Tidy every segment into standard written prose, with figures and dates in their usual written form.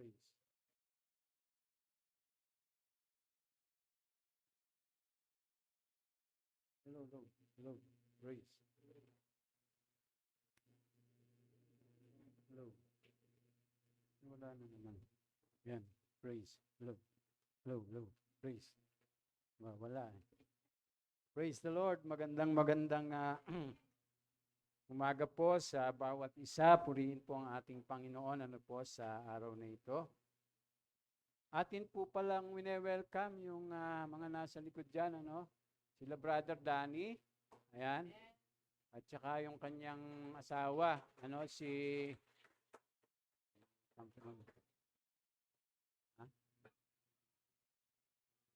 Praise. Hello, hello, hello. Praise. Hello. Wala na naman. Yan. Praise. Hello. Hello, hello. Praise. Wala eh. Praise the Lord. Magandang umaga po sa bawat isa. Purihin po ang ating Panginoon po sa araw na ito. Atin po palang wine-welcome yung mga nasa likod dyan, Sila Brother Danny. Ayan. At saka yung kanyang asawa, si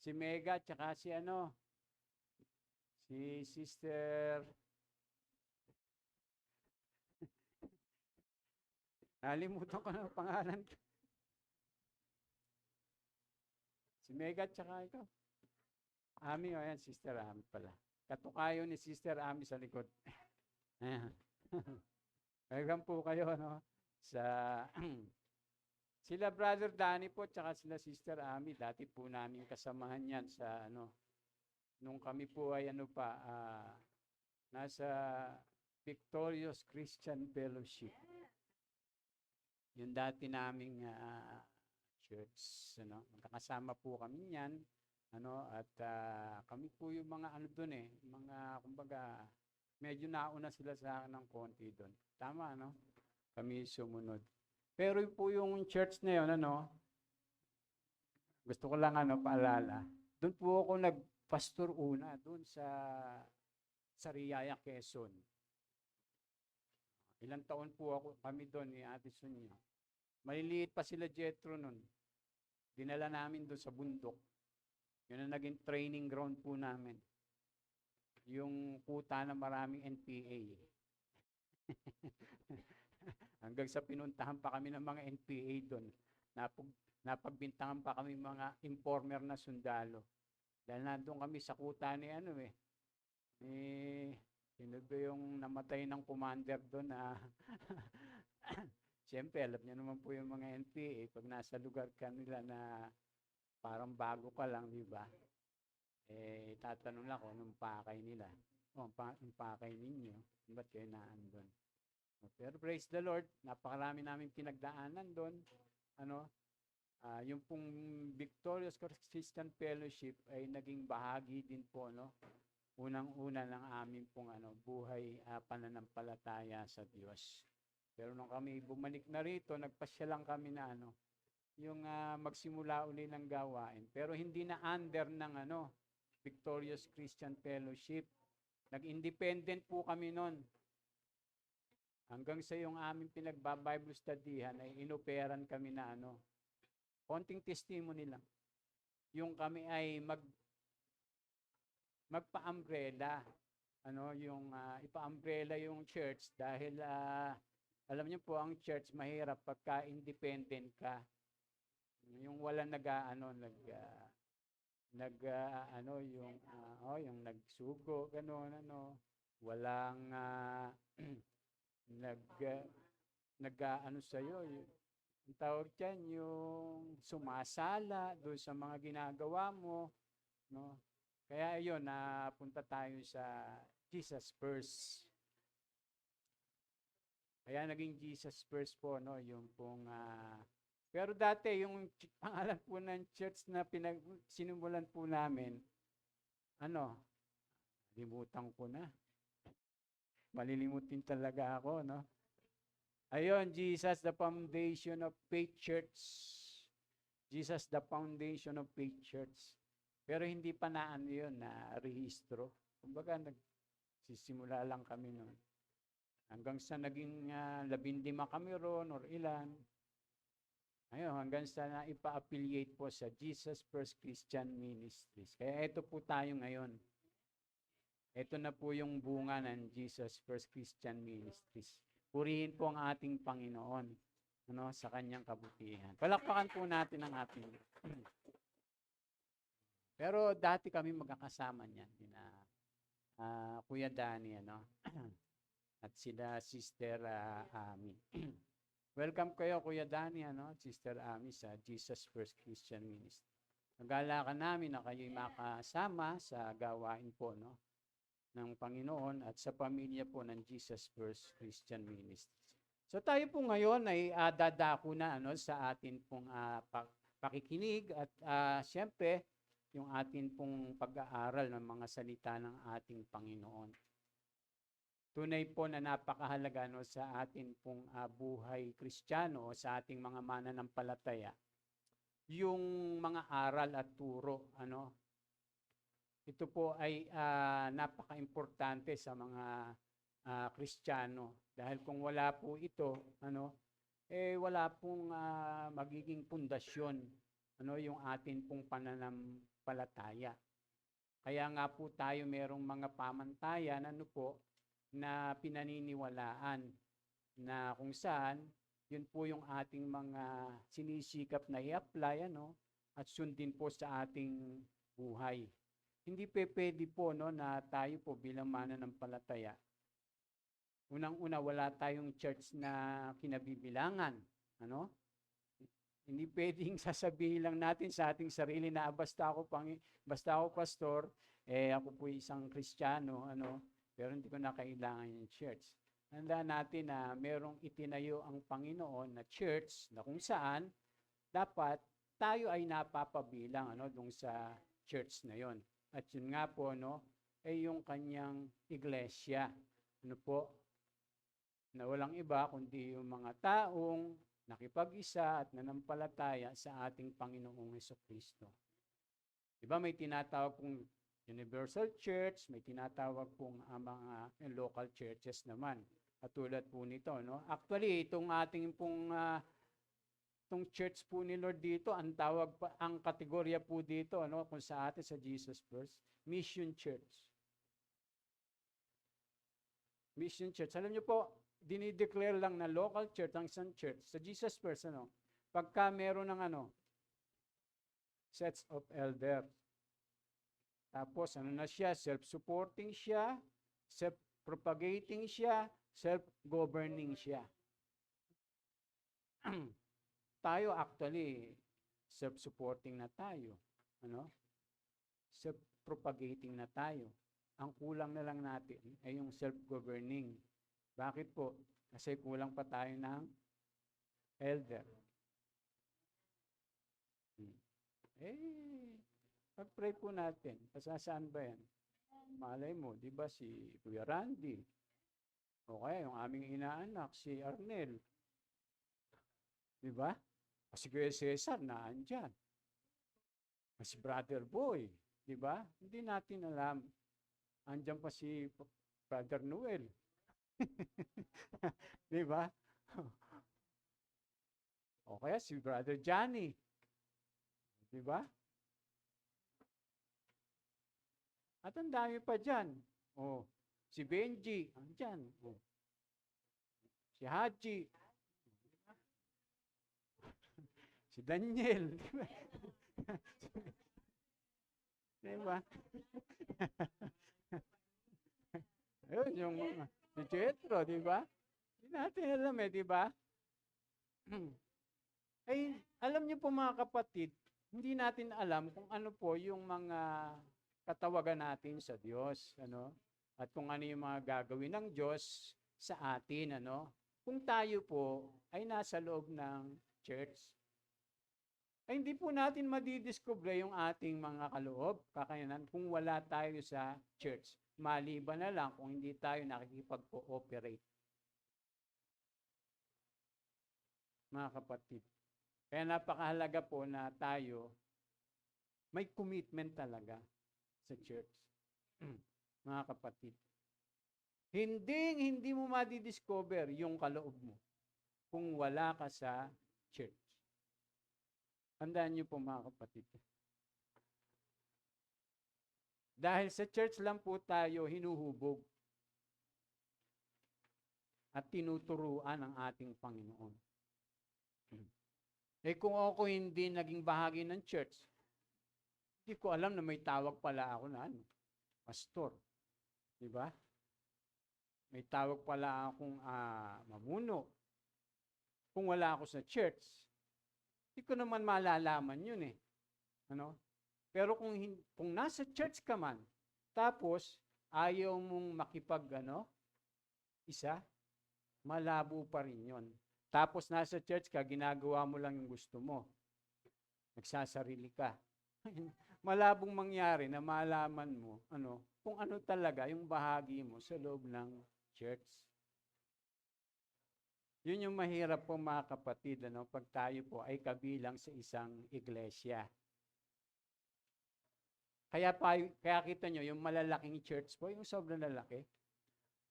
si Mega, at saka si Sister nalimutan ko na ang pangalan. Si Mega, at saka ito. Ami, ayan, Sister Ami pala. Katukayo ni Sister Ami sa likod. Ayan. Welcome po kayo, sa sila Brother Danny po, tsaka sila Sister Ami. Dati po namin kasamahan yan sa, nung kami po ay, nasa Victorious Christian Fellowship. Yung dati naming church, magkakasama po kami niyan, at kami po yung mga doon mga kumbaga medyo nauna sila sa akin ng konti doon. Tama, Kami sumunod. Pero po yung church na yun, gusto ko lang paalala. Doon po ako nagpastor una doon sa Riyaya, Quezon. Ilang taon po kami doon ni Ate Sonia. Maliliit pa sila Jethro noon. Dinala namin doon sa bundok. Yun ang naging training ground po namin. Yung kuta na maraming NPA. Hanggang sa pinuntahan pa kami ng mga NPA doon. Napagbintangan pa kami mga informer na sundalo. Dahil nandun kami sa kuta ni sino ba yung namatay ng commander doon na siyempre, alam niyo naman po yung mga NPA, pag nasa lugar ka nila na parang bago ka lang, di ba? Tatanong lang kung anong pakay nila. Ang pakay ninyo, ba't kayo naandun? Pero praise the Lord, napakarami namin pinagdaanan doon. Yung pong Victorious Christian Fellowship ay naging bahagi din po, unang-una ng aming pong buhay pananampalataya sa Diyos. Pero nung kami bumalik na rito, nagpasya lang kami na yung magsimula uli ng gawain. Pero hindi na under ng Victorious Christian Fellowship. Nag-independent po kami noon. Hanggang sa yung aming pinagba-Bible studyhan ay inoperan kami na konting testimony lang. Yung kami ay magpa-umbrella. Yung ipa-umbrella yung church dahil alam niyo po ang church mahirap pagka independent ka. Yung wala yung nagsugo gano'n walang sa iyo ang tawag diyan yung sumasala doon sa mga ginagawa mo, Kaya ayun, napunta tayo sa Jesus First. Kaya naging Jesus First po, yung pong pero dati yung pangalan po ng church na sinimulan po namin, limutan ko na. Malilimutin talaga ako, Ayun, Jesus the Foundation of Faith Church. Jesus the Foundation of Faith Church. Pero hindi pa na yun, na rehistro. Kumbaga, nagsisimula lang kami noon. Hanggang sa naging 15 kami ron or ilan. Ayun, hanggang sa ipa-affiliate po sa Jesus First Christian Ministries. Kaya ito po tayo ngayon. Ito na po yung bunga ng Jesus First Christian Ministries. Purihin po ang ating Panginoon sa kanyang kabutihan. Palakpakan po natin ang ating Pero dati kami magkakasama niyan, Kuya Danny, at sila Sister Ami. Welcome kayo, Kuya Danny, Sister Ami sa Jesus First Christian Ministry. Nagalakan namin na kayo'y makasama sa gawain po, ng Panginoon at sa pamilya po ng Jesus First Christian Ministry. So tayo po ngayon ay dadako na sa atin pong pakikinig at siyempre yung atin pong pag-aaral ng mga salita ng ating Panginoon. Tunay po na napakahalaga sa atin pong buhay Kristiyano, sa ating mga mananampalataya, yung mga aral at turo. Ito po ay napaka-importante sa mga Kristiyano. Dahil kung wala po ito, wala pong magiging pundasyon, yung atin pong pananampalataya. Kaya nga po tayo merong mga pamantayan, na pinaniniwalaan, na kung saan, yun po yung ating mga sinisikap na i-apply, at sundin po sa ating buhay. Hindi pwede po na tayo po bilang mananampalataya. Unang-una, wala tayong church na kinabibilangan. Hindi pwedeng sasabihin lang natin sa ating sarili na basta ako pastor, ako po isang Kristiyano, pero hindi ko na kailangan yung church. Tandaan natin na merong itinayo ang Panginoon na church na kung saan dapat tayo ay napapabilang dun sa church na yon. At yun nga po ay yung kanyang iglesia. Na walang iba kundi yung mga taong nakipag-isa at nanampalataya sa ating Panginoong Jesucristo. Diba may tinatawag pong Universal Church, may tinatawag pong mga local churches naman. Katulad po nito, Actually, itong ating pong itong church po ni Lord dito, ang kategorya po dito, kung sa atin sa Jesus First, Mission Church. Mission Church. Alam niyo po, dinideclare lang na local church ang isang church sa Jesus First, pagka meron ng sets of elders. Tapos, na siya? Self-supporting siya, self-propagating siya, self-governing siya. Tayo actually, self-supporting na tayo. Self-propagating na tayo. Ang kulang na lang natin ay yung self-governing. Bakit po? Kasi kulang pa tayo ng elder. Pag-pray po natin. Saan ba yan? Malay mo, di ba si Kuya Randy? O kaya yung aming inaanak, si Arnel. Di ba? O si Kuya Cesar, naandyan. O si Brother Boy. Di ba? Hindi natin alam. Andyan pa si Brother Noel. Di ba? O kaya si Brother Johnny. Di ba? At ang dami pa dyan. Si Benji, andyan. Si Haji. Si Daniel. Di ba? Ayun, yung si Jetro, di ba? Hindi natin alam di ba? Ay, alam niyo po mga kapatid, hindi natin alam kung ano po yung mga katawagan natin sa Diyos, at kung ano yung mga gagawin ng Diyos sa atin, kung tayo po ay nasa loob ng church. Ay hindi po natin madidiscover yung ating mga kaloob, kakayanan, kung wala tayo sa church. Maliban na lang kung hindi tayo nakikipag-cooperate. Mga kapatid. Kaya napakahalaga po na tayo may commitment talaga sa church. Mga kapatid. Hindi mo madidiscover yung kaloob mo kung wala ka sa church. Tandaan niyo po mga kapatid. Dahil sa church lang po tayo hinuhubog at tinuturuan ng ating Panginoon. Kung ako hindi naging bahagi ng church, hindi ko alam na may tawag pala ako na pastor. Di ba? May tawag pala akong mamuno. kung wala ako sa church. Hindi ko naman malalaman yun eh. Ano? Pero kung nasa church ka man, tapos ayaw mong isa, malabo pa rin yun. Tapos nasa church ka, ginagawa mo lang yung gusto mo. Nagsasarili ka. Malabong mangyari na malaman mo kung ano talaga yung bahagi mo sa loob ng church. Yun yung mahirap po mga kapatid, pag tayo po ay kabilang sa isang iglesia. Kaya kita nyo, yung malalaking church po, yung sobrang lalaki,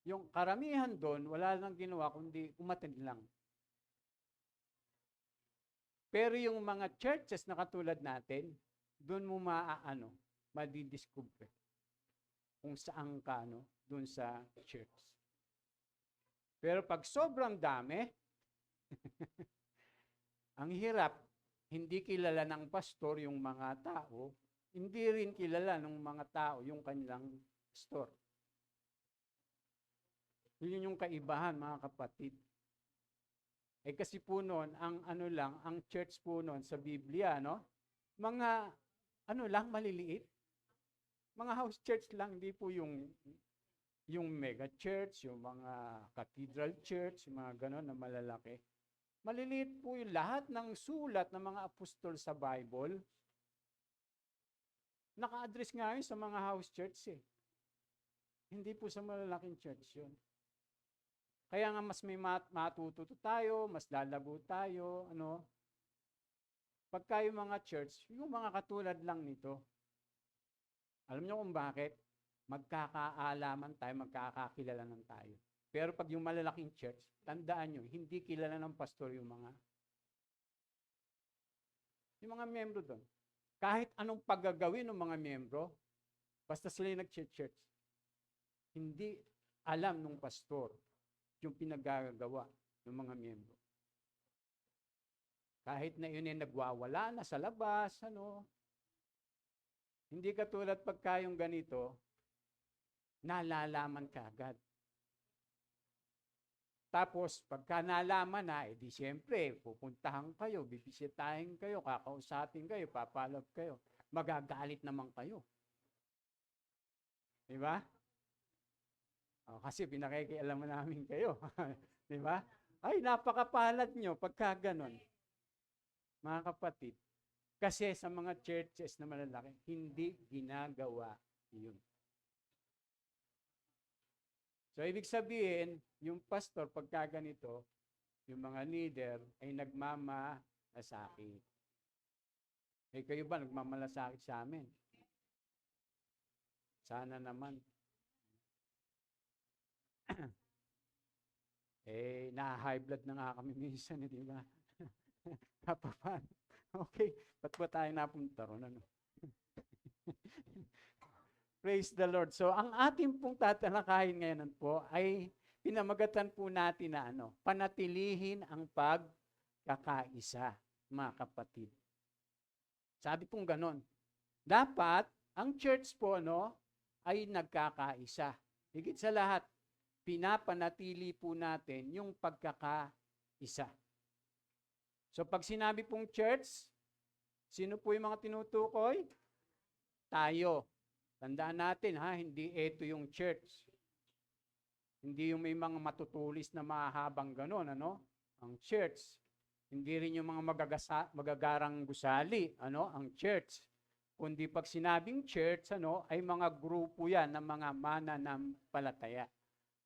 yung karamihan doon, wala nang ginawa kundi umattend lang. Pero yung mga churches na katulad natin, doon mo madidiscover kung saan ka, doon sa church. Pero pag sobrang dami, ang hirap, hindi kilala ng pastor yung mga tao, hindi rin kilala ng mga tao yung kanilang pastor. Yun yung kaibahan, mga kapatid. Kasi po noon, ang church po noon sa Biblia, mga, maliliit. Mga house church lang, hindi po yung mega church, yung mga cathedral church, yung mga ganon na malalaki. Maliliit po yung lahat ng sulat ng mga apostol sa Bible. Naka-address nga yun sa mga house church eh. Hindi po sa malalaking church yun. Kaya nga mas may matututo tayo, mas lalago tayo, Pagka yung mga church, yung mga katulad lang nito. Alam niyo kung bakit? Magkakaalaman tayo, magkakakilalanan tayo. Pero pag yung malalaking church, tandaan nyo, hindi kilala ng pastor yung mga miyembro doon. Kahit anong paggagawin ng mga miyembro, basta sila yung nag-church, hindi alam ng pastor yung pinagagawa ng mga miyembro. Kahit na yun ay nagwawala na sa labas, hindi katulad pagka yung ganito, nalalaman ka agad. Tapos, pagka nalaman na, di siyempre, pupuntahan kayo, bibisitahin kayo, kakausapin kayo, papalab kayo. Magagalit naman kayo. Diba? Kasi pinakikialaman namin kayo. Diba? Ay, napakapalad nyo pagka ganon. Mga kapatid, kasi sa mga churches na malalaki, hindi ginagawa yun. So, ibig sabihin, yung pastor, pagka ganito, yung mga leader ay nagmamalasakit. Kayo ba nagmamalasakit sa amin? Sana naman. Na-high blood na nga kami minsan, di ba? Paano? Okay, ba't ba tayo napunta ron? Praise the Lord. So, ang ating pong tatalakayin ngayon po ay pinamagatan po natin na panatilihin ang pagkakaisa, mga kapatid. Sabi pong ganon. Dapat, ang church po, ay nagkakaisa. Higit sa lahat, pinapanatili po natin yung pagkakaisa. So, pag sinabi pong church, sino po yung mga tinutukoy? Tayo. Tandaan natin, hindi ito yung church. Hindi yung may mga matutulis na mahabang ganon, Ang church. Hindi rin yung mga magagarang gusali, Ang church. Kundi pag sinabing church, ay mga grupo yan ng mga mananampalataya.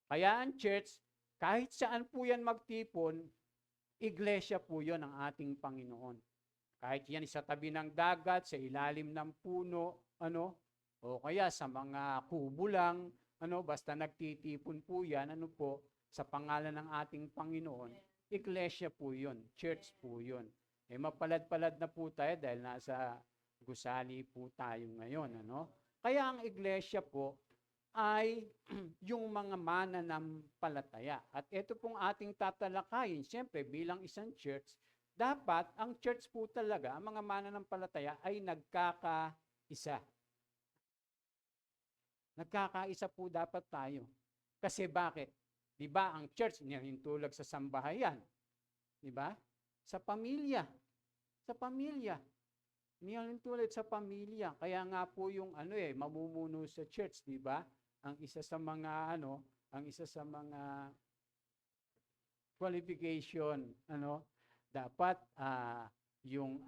Kaya ang church, kahit saan po yan magtipon, iglesia po yun ang ating Panginoon. Kahit yan sa tabi ng dagat, sa ilalim ng puno, o kaya sa mga kubo lang, basta nagtitipon po yan, sa pangalan ng ating Panginoon, iglesia po yun, church po yun. Mapalad-palad na po tayo dahil nasa gusali po tayo ngayon, Kaya ang iglesia po ay yung mga mananampalataya. At ito pong ating tatalakayin, siyempre bilang isang church, dapat ang church po talaga, ang mga mananampalataya ay nagkakaisa. Nagkakaisa po dapat tayo. Kasi bakit? Di ba ang church, hintulag sa sambahayan. Di ba? Sa pamilya. Sa pamilya. Niyan tulad sa pamilya. Kaya nga po yung mamumuno sa church, di ba? Ang isa sa mga qualification, dapat yung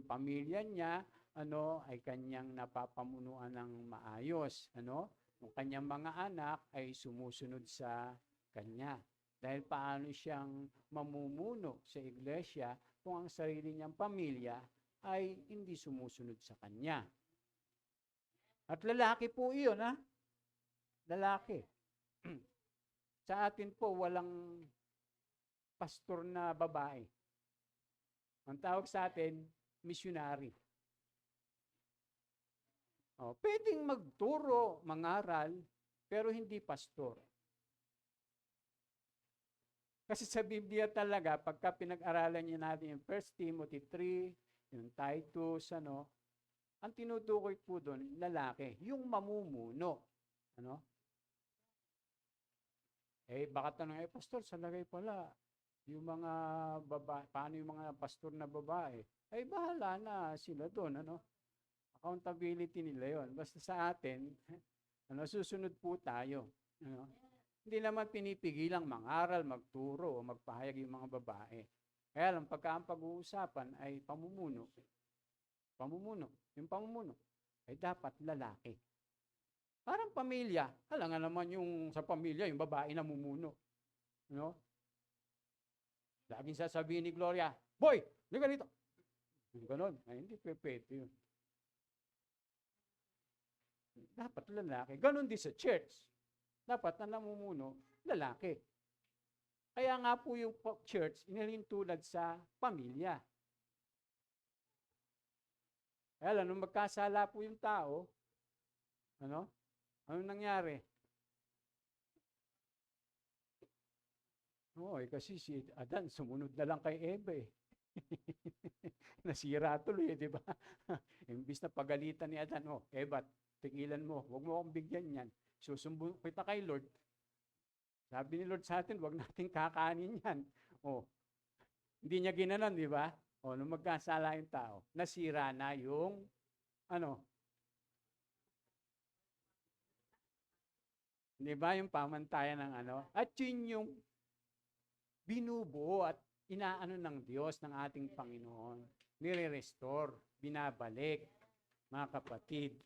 pamilya niya ay kanyang napapamunuan ng maayos, yung kanyang mga anak ay sumusunod sa kanya. Dahil paano siyang mamumuno sa iglesia kung ang sarili niyang pamilya ay hindi sumusunod sa kanya. At lalaki po iyon, ha? Lalaki. Sa atin po, walang pastor na babae. Ang tawag sa atin, missionary. Pwedeng magturo, mangaral, pero hindi pastor. Kasi sa Biblia talaga, pagka pinag-aralan niyo natin yung 1 Timothy 3, yung Titus, ang tinutukoy po doon, lalaki, yung mamumuno. Baka tanong, pastor, sa lagay pala, yung mga babae, paano yung mga pastor na babae? Bahala na sila doon, accountability nila yon. Basta sa atin, susunod po tayo. Hindi naman pinipigilang mangaral, magturo, o magpahayag yung mga babae. Kaya lang, pagka ang pag-uusapan ay pamumuno. Yung pamumuno ay dapat lalaki. Parang pamilya. Hala nga naman yung sa pamilya, yung babae na mumuno. Laging sasabihin ni Gloria, boy, hindi ka dito. Ganon. Hindi pwede yun. Dapat lalaki. Ganon din sa church. Dapat na namumuno, lalaki. Kaya nga po yung church, inilintulad sa pamilya. Kaya nung magkasala po yung tao, ano nangyari? Kasi si Adan, sumunod na lang kay Eva eh. Nasira tuloy, di ba? Imbis na pagalitan ni Adan, Eva, tigilan mo, huwag mo akong bigyan yan. Susumbong kita kay Lord. Sabi ni Lord sa atin, huwag nating kakanin yan. Hindi niya ginanon, di ba? Nung magkasala yung tao, nasira na yung di ba, yung pamantayan ng at yun yung binubuo at inaano ng Diyos, ng ating Panginoon. Nire-restore, binabalik, mga kapatid.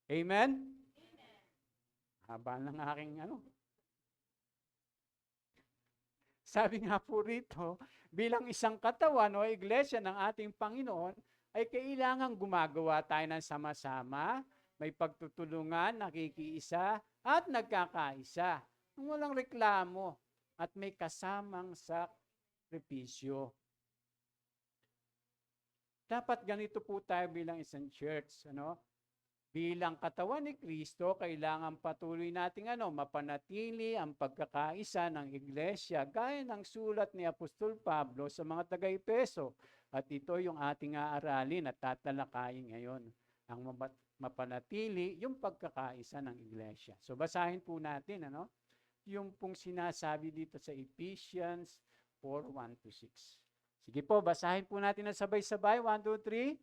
Amen? Haba ng aking Sabi nga po rito, bilang isang katawan o iglesia ng ating Panginoon, ay kailangan gumagawa tayo ng sama-sama, may pagtutulungan, nakikiisa, at nagkakaisa. Walang reklamo at may kasamang sakripisyo. Dapat ganito po tayo bilang isang church, Bilang katawan ni Kristo, kailangan patuloy nating mapanatili ang pagkakaisa ng iglesia gaya ng sulat ni Apostol Pablo sa mga taga-Efeso. At ito yung ating aaralin at tatalakayin ngayon. Ang mapanatili yung pagkakaisa ng iglesia. So basahin po natin yung pong sinasabi dito sa Ephesians 4:1-6. Sige po, basahin po natin na sabay-sabay. 1, 2, 3.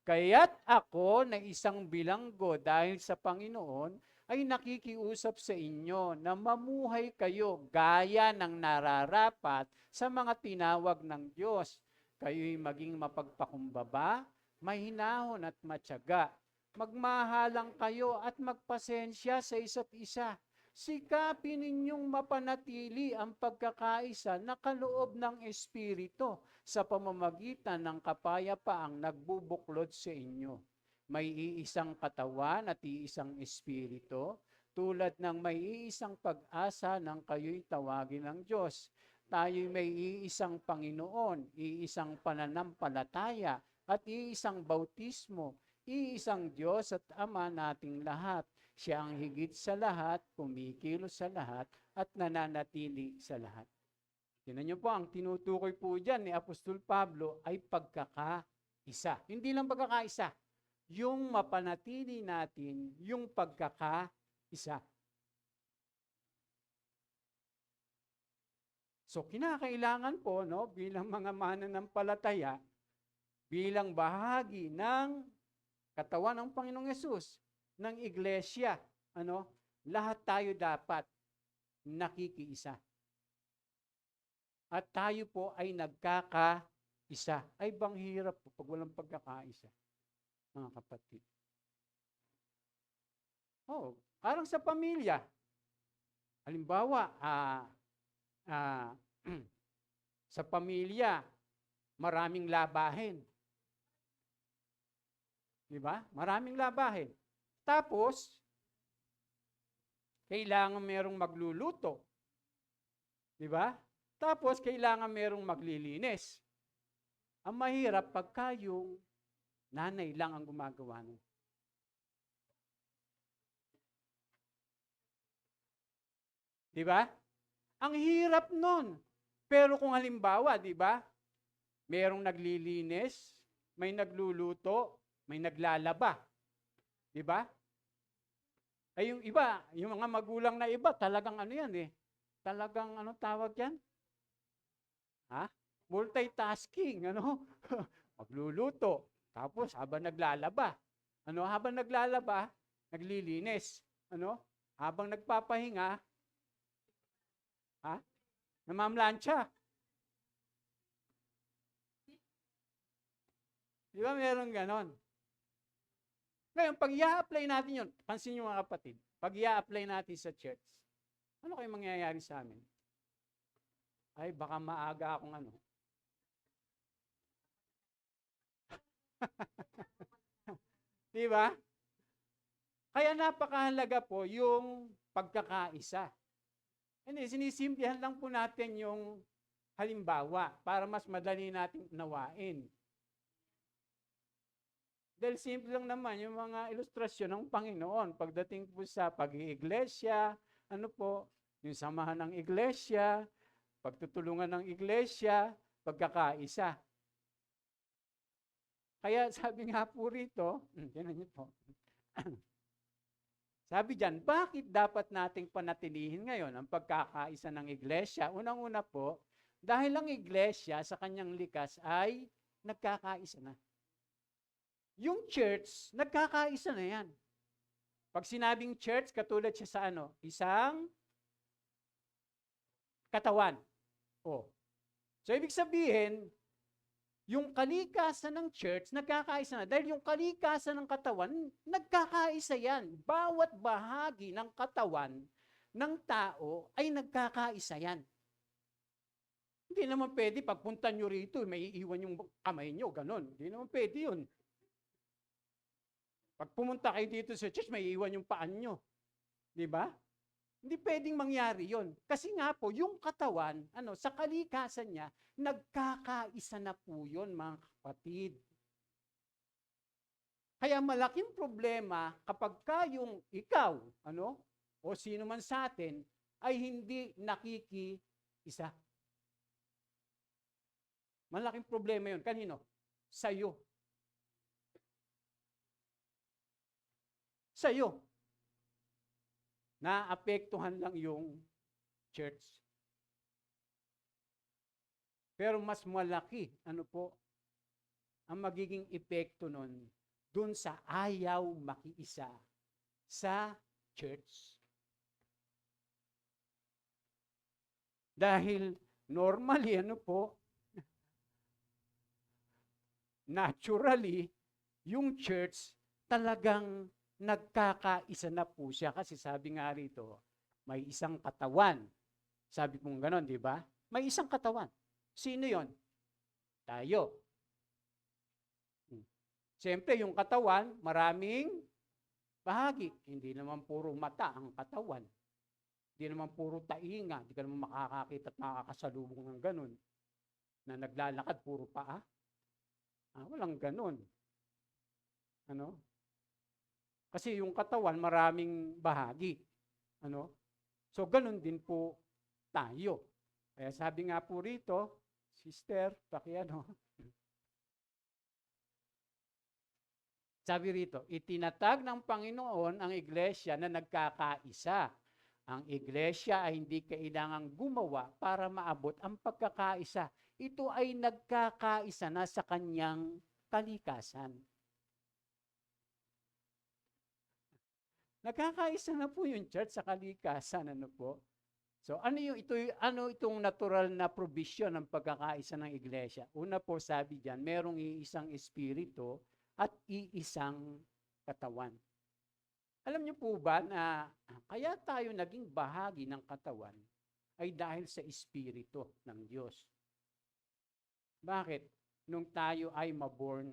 Kaya't ako na isang bilanggo dahil sa Panginoon ay nakikiusap sa inyo na mamuhay kayo gaya ng nararapat sa mga tinawag ng Diyos. Kayo'y maging mapagpakumbaba, mahinahon at matyaga. Magmahalang kayo at magpasensya sa isa't isa. Sikapin ninyong mapanatili ang pagkakaisa na kaloob ng Espiritu sa pamamagitan ng kapayapaang nagbubuklod sa inyo. May iisang katawan at iisang Espiritu, tulad ng may iisang pag-asa ng kayo'y tawagin ng Diyos. Tayo'y may iisang Panginoon, iisang pananampalataya, at iisang bautismo, iisang Diyos at Ama nating lahat. Siya ang higit sa lahat, kumikilos sa lahat, at nananatili sa lahat. Tingnan niyo po, ang tinutukoy po dyan ni Apostol Pablo ay pagkakaisa. Hindi lang pagkakaisa, yung mapanatili natin yung pagkakaisa. So kinakailangan po, no, bilang mga mananampalataya, bilang bahagi ng katawan ng Panginoong Yesus, ng iglesia, lahat tayo dapat nakikiisa. At tayo po ay nagkakaisa. Ay bang hirap po pag walang pagkakaisa, mga kapatid. Parang sa pamilya. Halimbawa, sa pamilya, maraming labahin. Di ba? Maraming labahin. Tapos, kailangan merong magluluto. Di ba? Tapos, kailangan merong maglilinis. Ang mahirap pagka yung nanay lang ang gumagawa nun. Di ba? Ang hirap nun. Pero kung halimbawa, di ba, merong naglilinis, may nagluluto, may naglalaba. Di ba? Ay yung iba, yung mga magulang na iba, talagang yan eh. Talagang tawag yan? Multitasking, magluluto. Tapos habang naglalaba. Habang naglalaba, naglilinis. Habang nagpapahinga, namamlansya. Di ba meron ganon? Ngayon, pag i-apply natin yun, pansin nyo mga kapatid, pag i-apply natin sa church, ano kayo mangyayari sa amin? Ay, baka maaga akong Di ba? Kaya napakahalaga po yung pagkakaisa. Hindi, sinisimplihan lang po natin yung halimbawa para mas madali nating unawain. Dahil simple lang naman yung mga ilustrasyon ng Panginoon. Pagdating po sa pag-iiglesia, yung samahan ng iglesia, pagtutulungan ng iglesia, pagkakaisa. Kaya sabi nga po rito, tinan niyo po, sabi dyan, bakit dapat nating panatilihin ngayon ang pagkakaisa ng iglesia? Unang-una po, dahil ang iglesia sa kanyang likas ay nagkakaisa na. Yung church, nagkakaisa na yan. Pag sinabing church, katulad siya sa isang katawan. So, ibig sabihin, yung kalikasan ng church, nagkakaisa na. Dahil yung kalikasan ng katawan, nagkakaisa yan. Bawat bahagi ng katawan ng tao ay nagkakaisa yan. Hindi naman pwede, pagpunta nyo rito, may iiwan yung kamay nyo, ganon. Hindi naman pwede yun. Pag pumunta kayo dito sa church, may iiwan yung paan nyo. Di ba? Hindi pwedeng mangyari yon. Kasi nga po, yung katawan, sa kalikasan niya, nagkakaisa na po yun, mga kapatid. Kaya malaking problema kapag yung ikaw, o sino man sa atin, ay hindi nakikiisa. Malaking problema yun. Kanino? Sa'yo. Sa'yo. Naapektuhan lang yung church. Pero mas malaki, ang magiging epekto nun dun sa ayaw makiisa sa church. Dahil normally, naturally, yung church talagang nagkakaisa na po siya. Kasi sabi nga rito, may isang katawan. Sabi pong ganon, di ba? May isang katawan. Sino yon? Tayo. Siyempre, yung katawan, maraming bahagi. Hindi naman puro mata ang katawan. Hindi naman puro tainga. Hindi ka naman makakakita at makakasalubong ng ganon. Na naglalakad, puro paa. Walang ganon. Kasi yung katawan, maraming bahagi. So, ganun din po tayo. Kaya sabi nga po rito, sister, sabi rito, itinatag ng Panginoon ang iglesia na nagkakaisa Ang iglesia ay hindi kailangang gumawa para maabot ang pagkakaisa. Ito ay nagkakaisa na sa kanyang kalikasan. Nagkakaisa na po yung church sa kalikasan, ano po? So ano itong natural na provision ng pagkakaisa ng iglesia? Una po sabi diyan, merong iisang espiritu at iisang katawan. Alam niyo po ba na kaya tayo naging bahagi ng katawan ay dahil sa espiritu ng Diyos? Bakit? Nung tayo ay maborn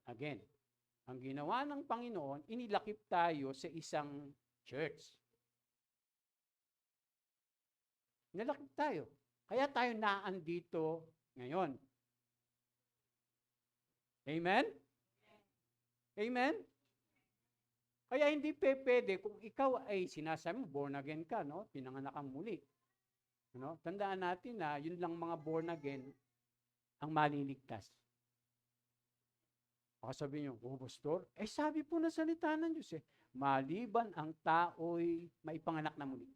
again, ang ginawa ng Panginoon, inilakip tayo sa isang church. Nilakip tayo. Kaya tayo naandito ngayon. Amen? Amen? Kaya hindi pwede kung ikaw ay sinasabi mo, born again ka, no? Pinanganak kang muli. No? Tandaan natin na yun lang mga born again ang maliligtas. Baka sabihin nyo, pastor, sabi po na salita ng Diyos maliban ang tao'y maipanganak na muli.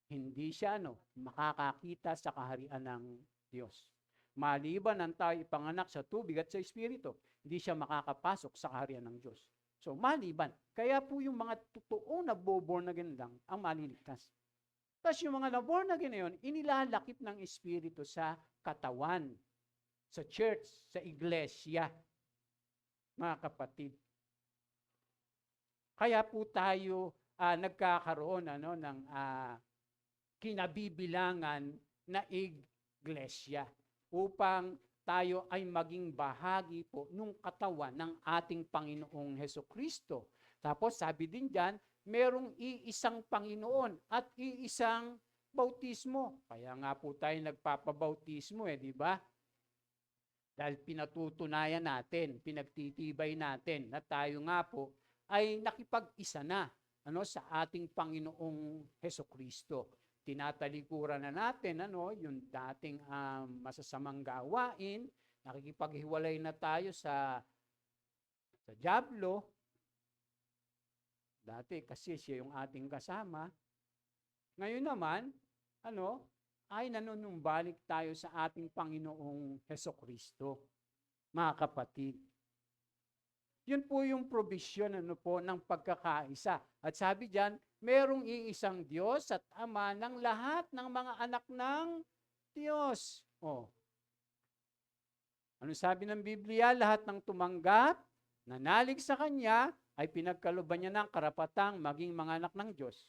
Hindi siya makakakita sa kaharian ng Diyos. Maliban ang tao ipanganak sa tubig at sa espiritu, hindi siya makakapasok sa kaharian ng Diyos. So, maliban. Kaya po yung mga totoong naboborn again lang ang maliligtas. Tapos yung mga naborn again na yun, inilalakip ng espiritu sa katawan, sa church, sa iglesia, mga kapatid. Kaya po tayo nagkakaroon ng kinabibilangan na iglesia upang tayo ay maging bahagi po nung katawan ng ating Panginoong Hesukristo. Tapos sabi din diyan, merong iisang Panginoon at iisang bautismo. Kaya nga po tayo nagpapabautismo di ba? Dahil pinatutunayan natin, pinagtitibay natin na tayo nga po ay nakipag-isa na sa ating Panginoong Hesukristo. Tinatalikuran na natin yung dating masasamang gawain, nakikipaghiwalay na tayo sa dyablo. Dati kasi siya yung ating kasama. Ngayon naman, ay nanunumbalik tayo sa ating Panginoong Hesukristo. Mga kapatid, yun po yung provision ng pagkakaisa. At sabi diyan, merong iisang Diyos at Ama ng lahat ng mga anak ng Diyos. Ano sabi ng Biblia? Lahat ng tumanggap, nanalig sa Kanya, ay pinagkalooban niya ng karapatang maging mga anak ng Diyos.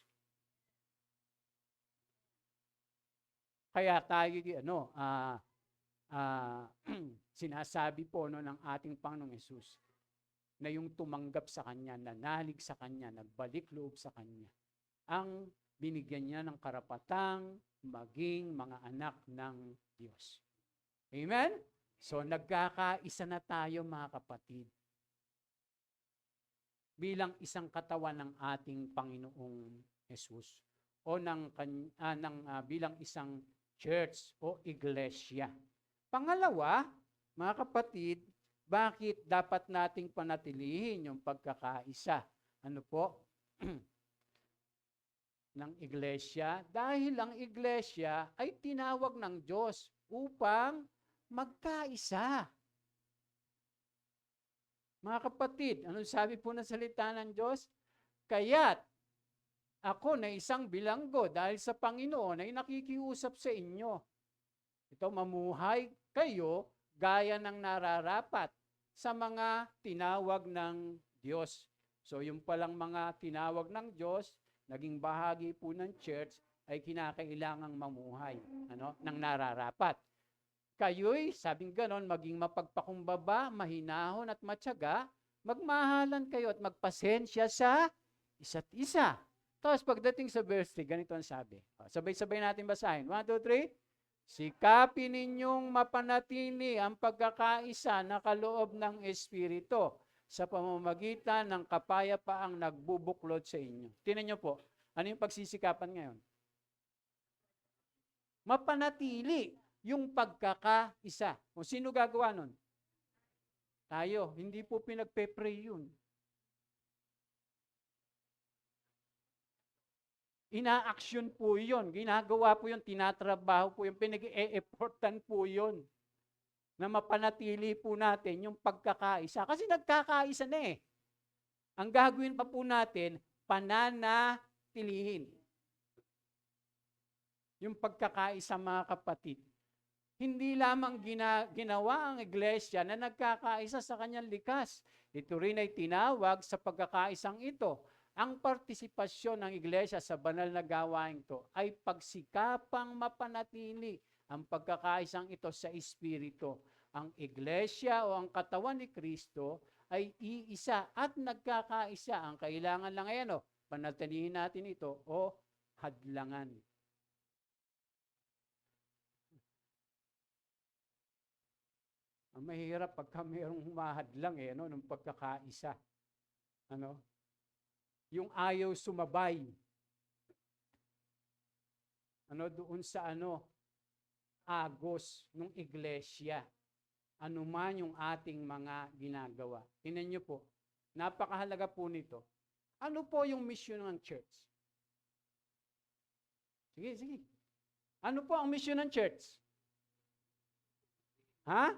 Kaya tayo, sinasabi po ng ating Panginoong Hesus, na yung tumanggap sa Kanya, nanalig sa Kanya, nagbalik loob sa Kanya, ang binigyan niya ng karapatang maging mga anak ng Diyos. Amen? So, nagkakaisa na tayo mga kapatid bilang isang katawan ng ating Panginoong Hesus o bilang isang church o iglesia. Pangalawa, mga kapatid, bakit dapat nating panatilihin yung pagkakaisa? Ano po? Ng iglesia? Dahil ang iglesia ay tinawag ng Diyos upang magkaisa. Mga kapatid, anong sabi po ng salita ng Diyos? Kaya't ako na isang bilanggo dahil sa Panginoon ay nakikiusap sa inyo. Ito, mamuhay kayo gaya ng nararapat sa mga tinawag ng Diyos. So yung palang mga tinawag ng Diyos, naging bahagi po ng church, ay kinakailangang mamuhay ng nararapat. Kayo'y, sabing ganon, maging mapagpakumbaba, mahinahon at matyaga, magmahalan kayo at magpasensya sa isa't isa. Tapos pagdating sa verse 3, ganito ang sabi. Sabay-sabay natin basahin. 1, 2, 3. Sikapin ninyong mapanatili ang pagkakaisa na kaloob ng Espiritu sa pamamagitan ng kapayapaang nagbubuklod sa inyo. Tingnan niyo po, ano yung pagsisikapan ngayon? Mapanatili yung pagkakaisa. O sino gagawa nun? Tayo. Hindi po pinagpe-pray yun. Ina-action po yun. Ginagawa po yun. Tinatrabaho po yun. Pinag-e-effortan po yun. Na mapanatili po natin yung pagkakaisa. Kasi nagkakaisa na eh. Ang gagawin pa po natin, pananatilihin. Yung pagkakaisa, mga kapatid. Hindi lamang ginawa ang iglesia na nagkakaisa sa kanyang likas. Ito rin ay tinawag sa pagkakaisang ito. Ang partisipasyon ng iglesia sa banal na gawain ito ay pagsikapang mapanatili ang pagkakaisang ito sa Espiritu. Ang iglesia o ang katawan ni Kristo ay iisa at nagkakaisa. Ang kailangan lang ay panatilihin natin ito o hadlangan. Ang mahirap pagka mayroong humahadlang ng pagkakaisa. Yung ayaw sumabay. Doon sa agos ng iglesia. Ano man yung ating mga ginagawa. Tingnan niyo po, napakahalaga po nito. Ano po yung mission ng church? Sige. Ano po ang mission ng church? Ha?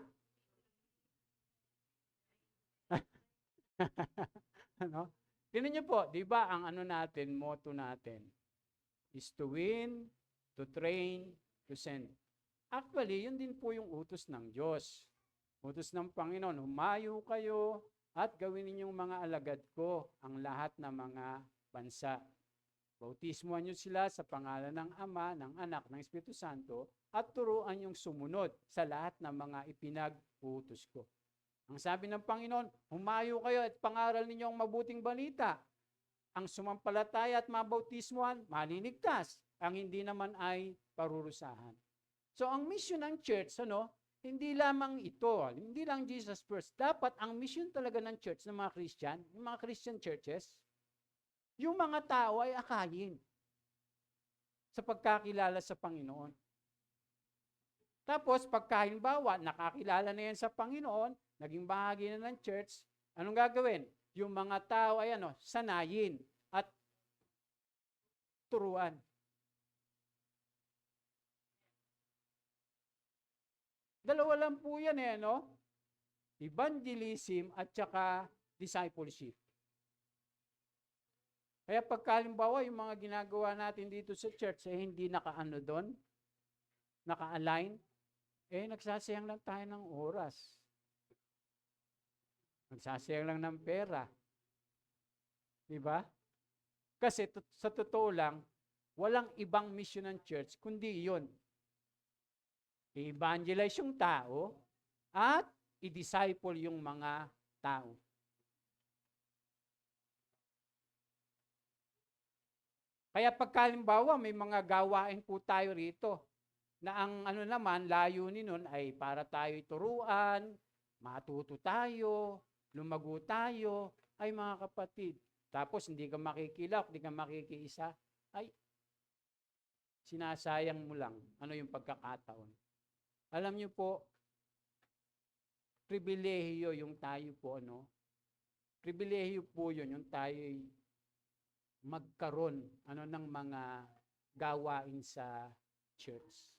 Tingnan niyo po, di ba ang motto natin is to win, to train, to send. Actually, yun din po yung utos ng Diyos. Utos ng Panginoon, humayo kayo at gawin ninyong mga alagad ko ang lahat ng mga bansa. Bautismuhan niyo sila sa pangalan ng Ama, ng Anak, ng Espiritu Santo at turuan yung sumunod sa lahat ng mga ipinag-utos ko. Ang sabi ng Panginoon, humayo kayo at pangaral ninyo ang mabuting balita. Ang sumampalataya at mabautismuhan, maliligtas. Ang hindi naman ay parurusahan. So ang mission ng church, hindi lamang ito, hindi lang Jesus first. Dapat ang mission talaga ng church, ng mga Christian, yung mga Christian churches, yung mga tao ay akayin sa pagkakilala sa Panginoon. Tapos, pagkahalimbawa, nakakilala na yan sa Panginoon, naging bahagi na ng church, anong gagawin? Yung mga tao ay sanayin at turuan. Dalawa lang po yan Evangelism at saka discipleship. Kaya pagkalimbawa, yung mga ginagawa natin dito sa church, hindi naka-ano doon, naka-align, nagsasayang lang tayo ng oras. Nagsasayang lang ng pera. Diba? Kasi sa totoo lang, walang ibang mission ng church, kundi yun. I-evangelize yung tao at i-disciple yung mga tao. Kaya pagkalimbawa, may mga gawain po tayo rito na ang naman, layunin nun ay para tayo turuan, matuto tayo, lumago tayo, ay mga kapatid. Tapos hindi ka makikilak, hindi ka makikiisa, ay sinasayang mo lang yung pagkakataon. Alam niyo po, pribilehiyo yung tayo po, pribilehiyo po yun, yung tayo magkaroon ng mga gawain sa church.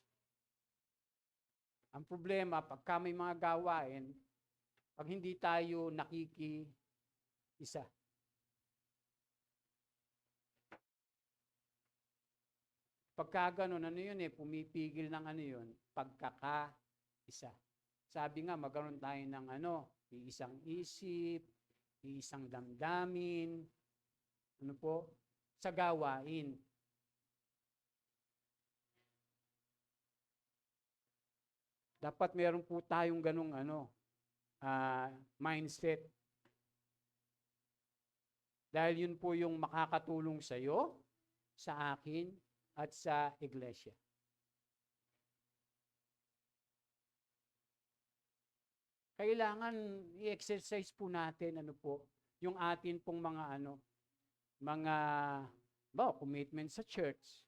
Ang problema, pagka may mga gawain, pag hindi tayo nakikiisa. Pagka ganun, pumipigil ng pagkakaisa. Sabi nga, magkaroon tayo ng iisang isip, iisang damdamin, sa gawain. Dapat meron po tayong ganung mindset. Dahil yun po yung makakatulong sa iyo, sa akin, at sa iglesia. Kailangan i-exercise po natin yung atin pong mga commitment sa church.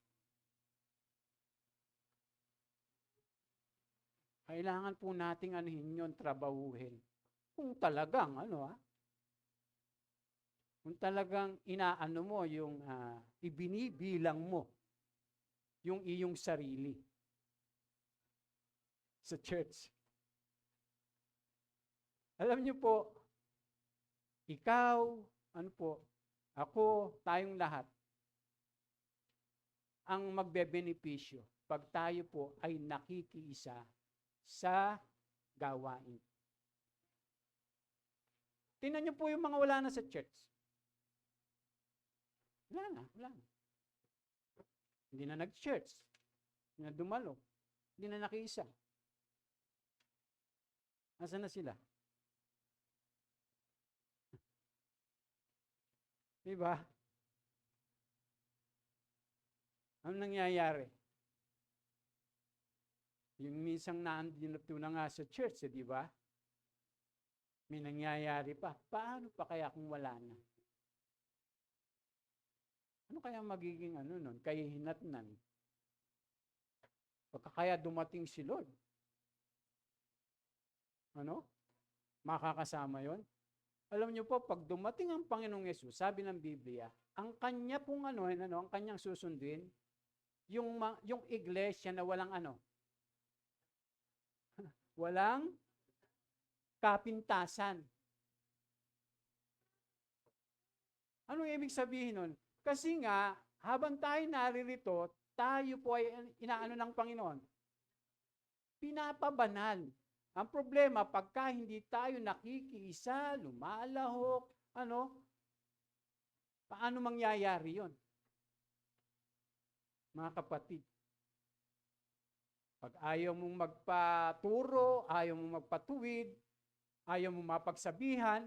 Kailangan po nating yun, trabahuhin. Kung talagang Kung talagang inaano mo yung ibinibilang mo yung iyong sarili sa church. Alam niyo po, ikaw, ako, tayong lahat, ang magbebenepisyo pag tayo po ay nakikiisa sa gawain. Tingnan niyo po yung mga wala na sa church. Wala na. Hindi na nag-church. Hindi na dumalo. Hindi na nakiisa. Nasaan na sila? Diba? Ano nangyayari? Yung minsang naandito na nga sa church, di ba? May nangyayari pa. Paano pa kaya kung wala na? Ano kaya magiging nun? Kahihinatnan. Baka kaya dumating si Lord. Makakasama yon? Alam niyo po, pag dumating ang Panginoong Yesus, sabi ng Biblia, ang kanya pong ang kanyang susunduin, yung iglesia na walang walang kapintasan. Anong ibig sabihin nun? Kasi nga, habang tayo naririto, tayo po ay inaano ng Panginoon. Pinapabanal. Ang problema, pagka hindi tayo nakikiisa, lumalahok, paano mangyayari yon? Mga kapatid, pag ayaw mong magpaturo, ayaw mong magpatuwid, ayaw mong mapagsabihan,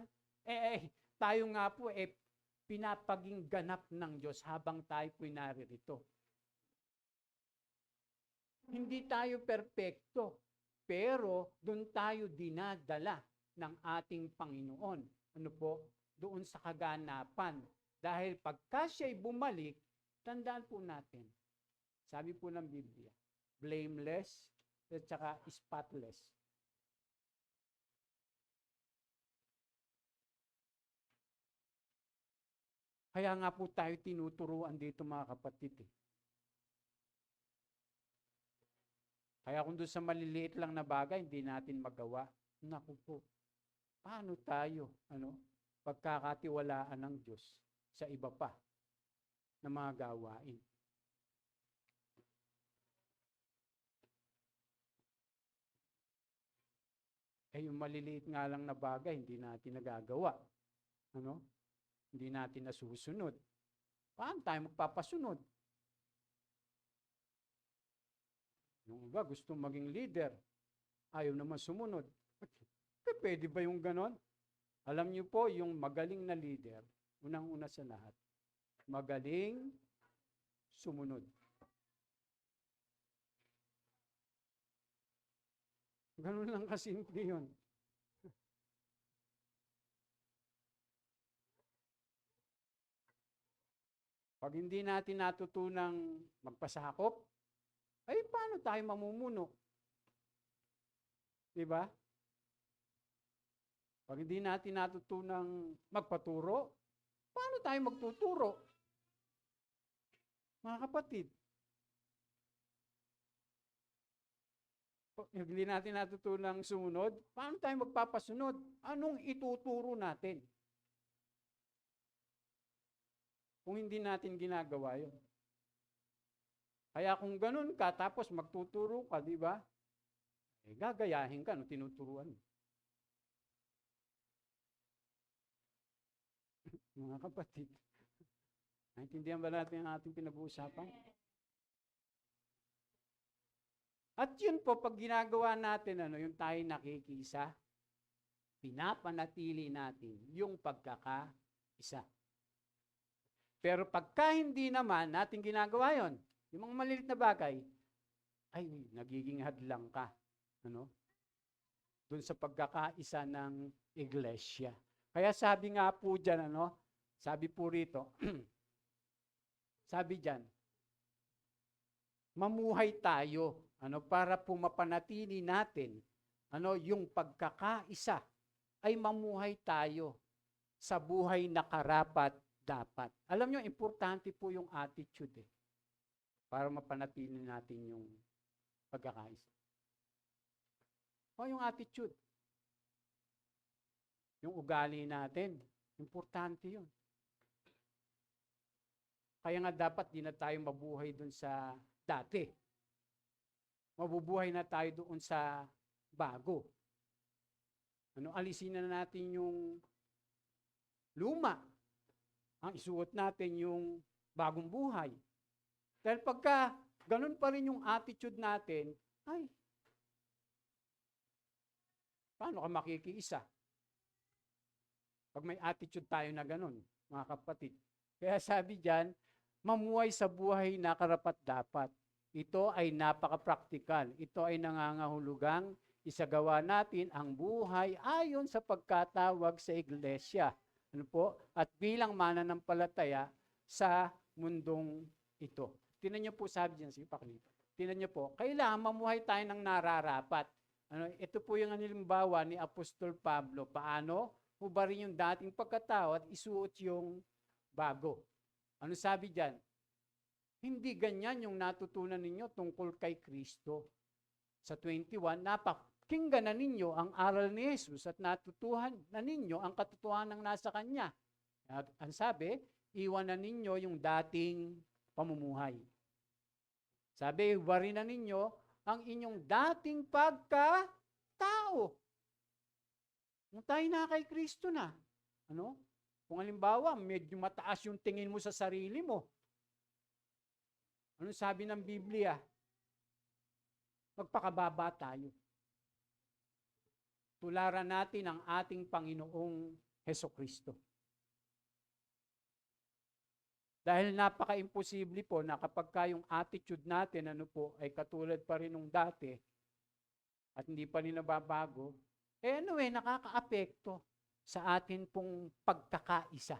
tayo nga po, pinapaging ganap ng Diyos habang tayo po'y naririto. Hindi tayo perpekto, pero doon tayo dinadala ng ating Panginoon. Doon sa kaganapan. Dahil pagka siya'y bumalik, tandaan po natin, sabi po ng Biblia, blameless at saka spotless. Kaya nga po tayo tinuturuan dito mga kapatid. Kaya kung doon sa maliliit lang na bagay, hindi natin magawa. Naku po, paano tayo, pagkakatiwalaan ng Diyos sa iba pa na mga gawain? Yung maliliit nga lang na bagay, hindi natin nagagawa. Hindi natin nasusunod. Paano tayo magpapasunod? Yung iba gusto maging leader, ayaw naman sumunod. Pwede ba yung ganon? Alam niyo po, yung magaling na leader, unang-una sa lahat, magaling sumunod. Ganon lang kasimple yun. Pag hindi natin natutunang magpasakop, paano tayo mamumuno? Diba? Pag hindi natin natutunang magpaturo, paano tayo magtuturo? Mga kapatid, pag hindi natin natutunang sumunod, paano tayo magpapasunod? Anong ituturo natin? Kung hindi natin ginagawa yun. Kaya kung ganun ka, tapos magtuturo ka, di ba? Gagayahin ka no tinuturuan mo. Mga kapatid, naintindihan ba natin ang ating pinag-uusapan? At yun po, pag ginagawa natin, yung tayo nakikisa, pinapanatili natin yung pagkakaisa. Pero pagka hindi naman natin ginagawa yon, yung mga malilit na bagay, nagiging hadlang ka. Doon sa pagkakaisa ng iglesia. Kaya sabi nga po dyan, sabi po rito, sabi dyan, mamuhay tayo, para po mapanatili natin, yung pagkakaisa, ay mamuhay tayo sa buhay na karapat-dapat. Alam nyo, importante po yung attitude para mapanatili natin yung pagkakaisa. O yung attitude. Yung ugali natin, importante yun. Kaya nga dapat di na tayo mabuhay dun sa dati. Mabubuhay na tayo doon sa bago. Alisin na natin yung luma. Ang isuot natin yung bagong buhay. Dahil pagka ganun pa rin yung attitude natin, ay, paano ka makikiisa? Pag may attitude tayo na ganun, mga kapatid. Kaya sabi diyan, mamuhay sa buhay na karapat-dapat. Ito ay napaka-practical. Ito ay nangangahulugang isagawa natin ang buhay ayon sa pagkatawag sa iglesia. Ano po? At bilang mananampalataya sa mundong ito. Tingnan niyo po, sabi diyan, sige pakilito. Tingnan niyo po, kailangan mamuhay tayo ng nararapat. Ito po yung halimbawa ni Apostol Pablo. Paano? Hubarin yung dating pagkatao at isuot yung bago. Ano sabi diyan? Hindi ganyan yung natutunan ninyo tungkol kay Kristo. Sa 21, napakinggan na ninyo ang aral ni Jesus at natutuhan na ninyo ang katotohanan ng nasa Kanya. At ang sabi, iwanan ninyo yung dating pamumuhay. Sabi, hubarin na ninyo ang inyong dating pagkatao. Nung tayo na kay Kristo na. Kung halimbawa, medyo mataas yung tingin mo sa sarili mo. Ano sabi ng Biblia? Magpakababa tayo. Tularan natin ang ating Panginoong Hesukristo. Dahil napaka-imposible po na kapag yung attitude natin ay katulad pa rin nung dati at hindi pa rin nababago, nakaka-apekto sa atin pong pagkakaisa.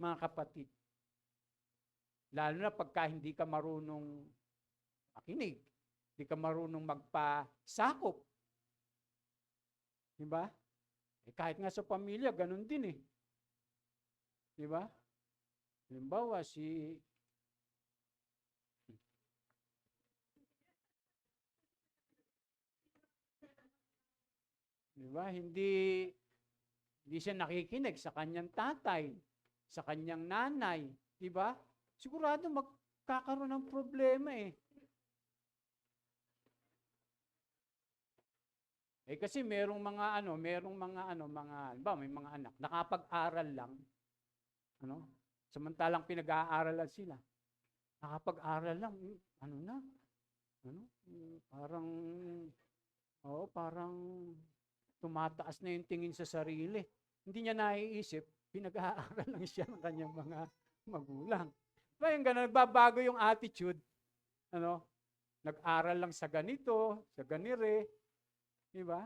Mga kapatid. Lalo na pagka hindi ka marunong makinig, hindi ka marunong magpasakop. Diba? Kahit nga sa pamilya, ganun din Diba? Halimbawa, diba? Hindi siya nakikinig sa kanyang tatay, sa kanyang nanay. Diba? Sigurado magkakaroon ng problema kasi merong mga may mga anak nakapag-aral lang. Samantalang pinag-aaralan sila. Nakapag-aral lang, parang tumataas na yung tingin sa sarili. Hindi niya naiisip, pinag-aaral lang siya ng kanyang mga magulang. Yung gano'n, nagbabago yung attitude. Nag-aral lang sa ganito, sa ganire. Diba?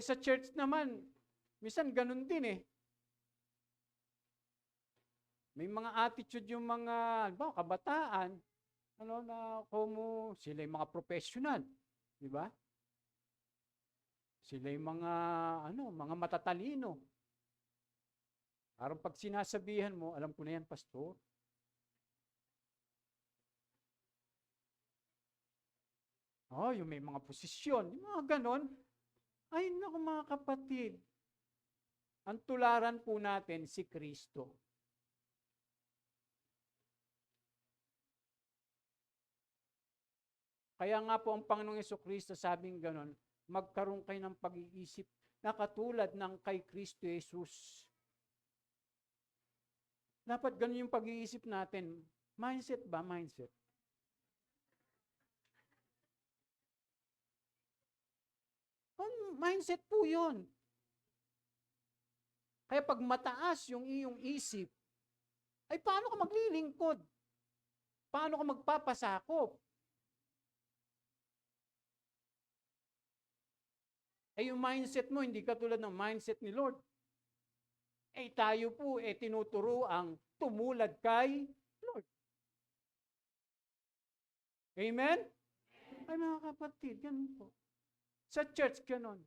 Sa church naman, minsan ganun din May mga attitude yung mga, kabataan, na sila yung mga professional. Diba? Sila yung mga matatalino. Parang pag sinasabihan mo, alam ko na yan, pastor. Yung may mga posisyon, yung mga ganon. Ay, naku mga kapatid. Ang tularan po natin si Kristo. Kaya nga po ang Panginoong Hesukristo sabing ganon, magkaroon kayo ng pag-iisip na katulad ng kay Kristo Jesus. Dapat ganon yung pag-iisip natin. Mindset ba? Mindset. Mindset po yun. Kaya pag mataas yung iyong isip, ay paano ka maglilingkod? Paano ka magpapasakop? Yung mindset mo, hindi katulad ng mindset ni Lord. Tayo po, tinuturo ang tumulad kay Lord. Amen? Ay mga kapatid, ganun po. Sa church, ganun.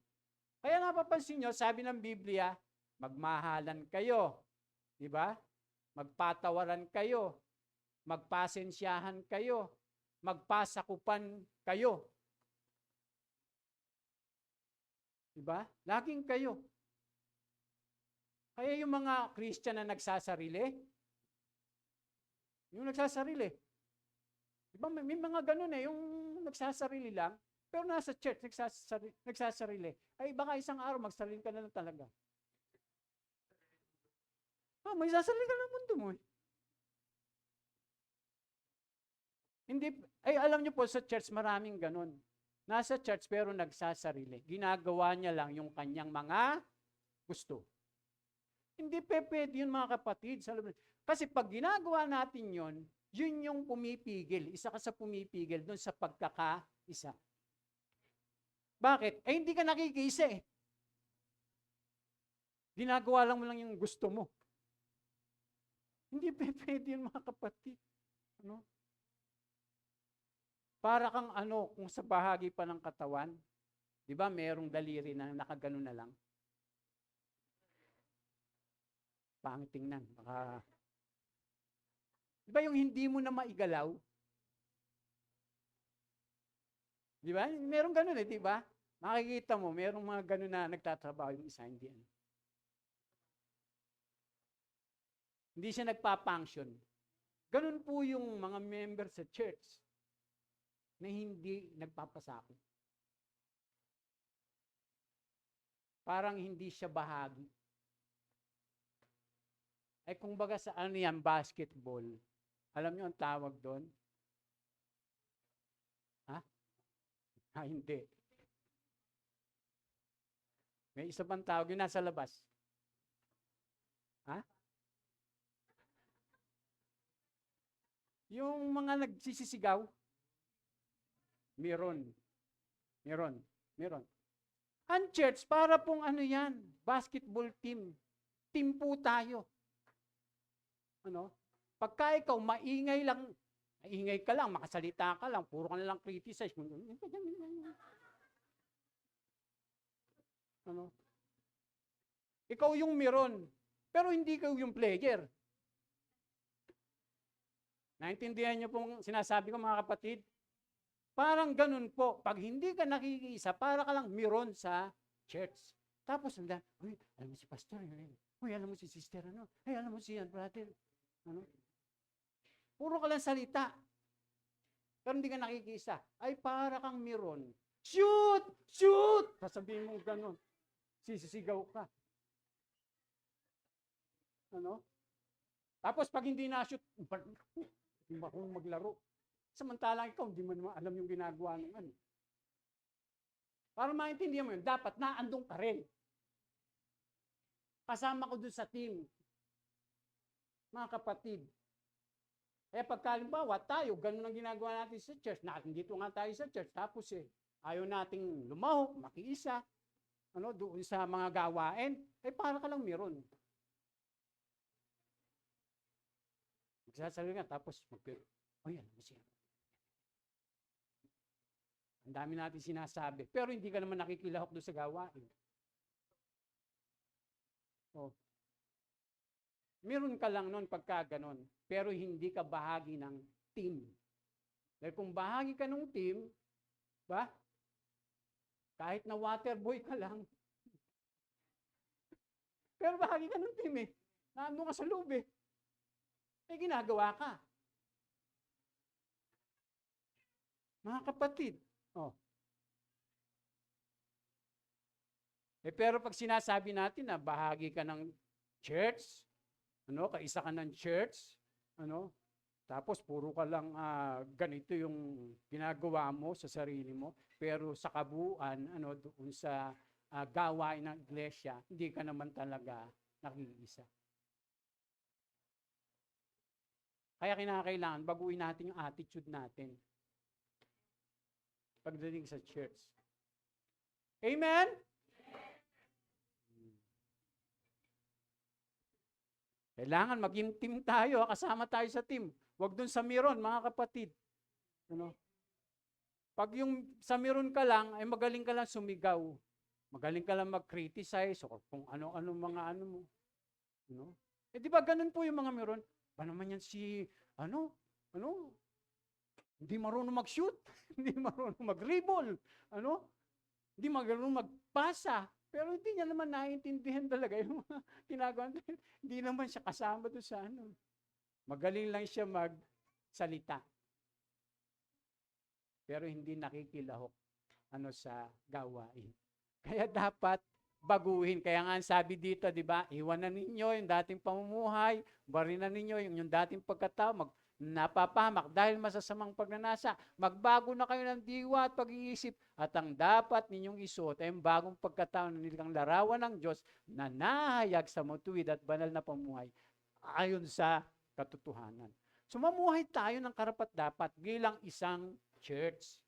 Kaya napapansin nyo, sabi ng Biblia, magmahalan kayo. Di ba? Magpatawaran kayo. Magpasensyahan kayo. Magpasakupan kayo. Di ba? Laging kayo. Kaya yung mga Christian na nagsasarili, yung nagsasarili, di ba may mga ganun yung nagsasarili lang, pero nasa church, nagsasarili. Ay baka isang araw, magsarili ka na lang talaga. May sasarili ka ng mundo mo. Hindi, alam niyo po, sa church maraming ganun. Nasa church pero nagsasarili. Ginagawa niya lang yung kanyang mga gusto. Hindi pwede yun mga kapatid. Kasi pag ginagawa natin yun, yun yung pumipigil. Isa ka sa pumipigil dun sa pagkakaisa. Bakit? Hindi ka nakikisa eh. Ginagawa lang mo lang yung gusto mo. Hindi pwede yun mga kapatid. Ano? Para kang kung sa bahagi pa ng katawan, di ba merong daliri na nakagano na lang? Pangit tingnan. Di ba yung hindi mo na maigalaw? Di ba? Merong ganun di ba? Makikita mo, merong mga ganun na nagtatrabaho yung isa, hindi. Hindi siya nagpa-function. Ganun po yung mga member sa church na hindi nagpapasakit. Parang hindi siya bahagi. Kung baga sa basketball, alam niyo ang tawag doon? Hindi. May isa pang tawag yung nasa labas. Yung mga nagsisisigaw, meron. Ang church, para pong yan, basketball team. Team po tayo. Pagka ikaw maingay ka lang, makasalita ka lang, puro ka na lang criticize. Ikaw yung meron, pero hindi ikaw yung player. Naintindihan niyo pong sinasabi ko mga kapatid? Parang ganun po. Pag hindi ka nakikisa, para ka lang meron sa church. Tapos, alam mo si pastor, alam mo si sister, alam mo si brother. Puro ka lang salita. Pero hindi ka nakikisa. Ay, para kang meron. Shoot! Shoot! Sasabihin mo ganun. Sisisigaw ka. Tapos, pag hindi na-shoot, hindi ba akong maglaro? Samantalang ikaw, hindi mo naman alam yung ginagawa ng Para maintindihan mo yun, dapat naandun ka rin. Kasama ko dun sa team. Mga kapatid. Kaya pagkalimbawa, tayo, ganun ang ginagawa natin sa church. Dito nga tayo sa church. Tapos ayaw nating lumahok, makiisa. Doon sa mga gawain. Para ka lang meron. Magsasabi nga, tapos alam mo siya. Ang dami natin sinasabi. Pero hindi ka naman nakikilahok doon sa gawain. Meron ka lang noon pagka ganon. Pero hindi ka bahagi ng team. Dahil kung bahagi ka ng team, kahit na water boy ka lang, pero bahagi ka ng team Naandun ka sa loob ginagawa ka. Mga kapatid. Pero pag sinasabi natin na bahagi ka ng church, kaisa ka ng church, tapos puro ka lang ganito yung ginagawa mo sa sarili mo, pero sa kabuuan, doon sa gawain ng iglesia, hindi ka naman talaga nakikiisa. Kaya kinakailangan baguhin natin yung attitude natin pagdating sa church. Amen? Kailangan maging team tayo, kasama tayo sa team. Huwag dun sa meron, mga kapatid. Pag yung sa meron ka lang, ay magaling ka lang sumigaw. Magaling ka lang mag-criticize o kung ano-ano mga ano mo. No? Eh di ba ganun po yung mga meron? Pa naman yan si, hindi marunong mag-shoot, hindi marunong mag-dribble, hindi marunong magpasa. Pero hindi niya naman naiintindihan talaga yung mga ginagawa. Hindi naman siya kasama doon sa ano. Magaling lang siya magsalita. Pero hindi nakikilahok sa gawain. Kaya dapat baguhin. Kaya nga sabi dito, di ba, iwanan ninyo yung dating pamumuhay, barinan ninyo yung dating pagkatao, napapahamak dahil masasamang pagnanasa. Magbago na kayo ng diwa at pag-iisip at ang dapat ninyong isuot ay ang bagong pagkatao na nilang larawan ng Diyos na nahayag sa matuwid at banal na pamuhay ayon sa katotohanan. So mamuhay tayo ng karapat-dapat bilang isang church.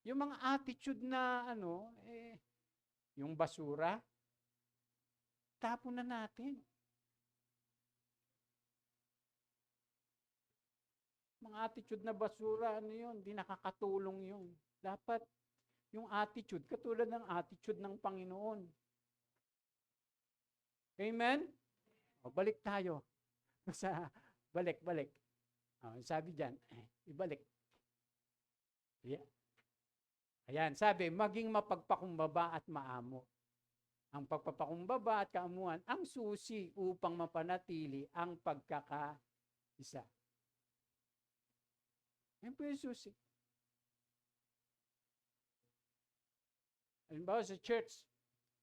Yung mga attitude na yung basura, tapon na natin. Mga attitude na basura, yun, hindi nakakatulong yun. Dapat yung attitude, katulad ng attitude ng Panginoon. Amen? O, balik tayo. Balik. Sabi dyan, ibalik. Yeah. Ayan, sabi, maging mapagpakumbaba at maamo. Ang pagpapakumbaba at kaamuan, ang susi upang mapanatili ang pagkakaisa. Yan po yung susi. Halimbawa sa church,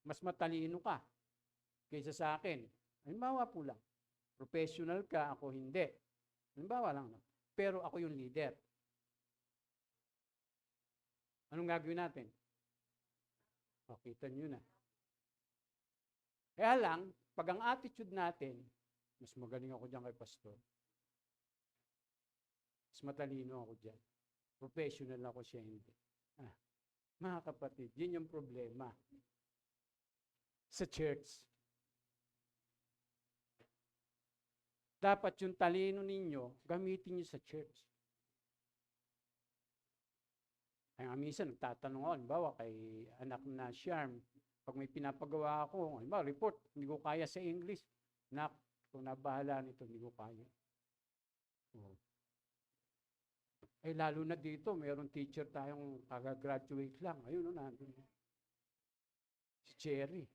mas matalino ka kaysa sa akin. Halimbawa po lang, professional ka, ako hindi. Halimbawa lang. Pero ako yung leader. Anong gagawin natin? O, kita nyo na. Kaya lang, pag ang attitude natin, mas magaling ako dyan kay pastor. Mas matalino ako dyan. Professional ako siya, hindi. Mga kapatid, yun yung problema sa church. Dapat yung talino ninyo, gamitin nyo sa church. Kaya minsan, nagtatanong ako, halimbawa kay anak na Sharm, pag may pinapagawa ako, halimbawa, report, hindi ko kaya sa English. Nak, kung nabahala nito, hindi ko kaya. Eh, lalo na dito, mayroong teacher tayong kagagraduate lang. Ayun, nandun. Si Cherry.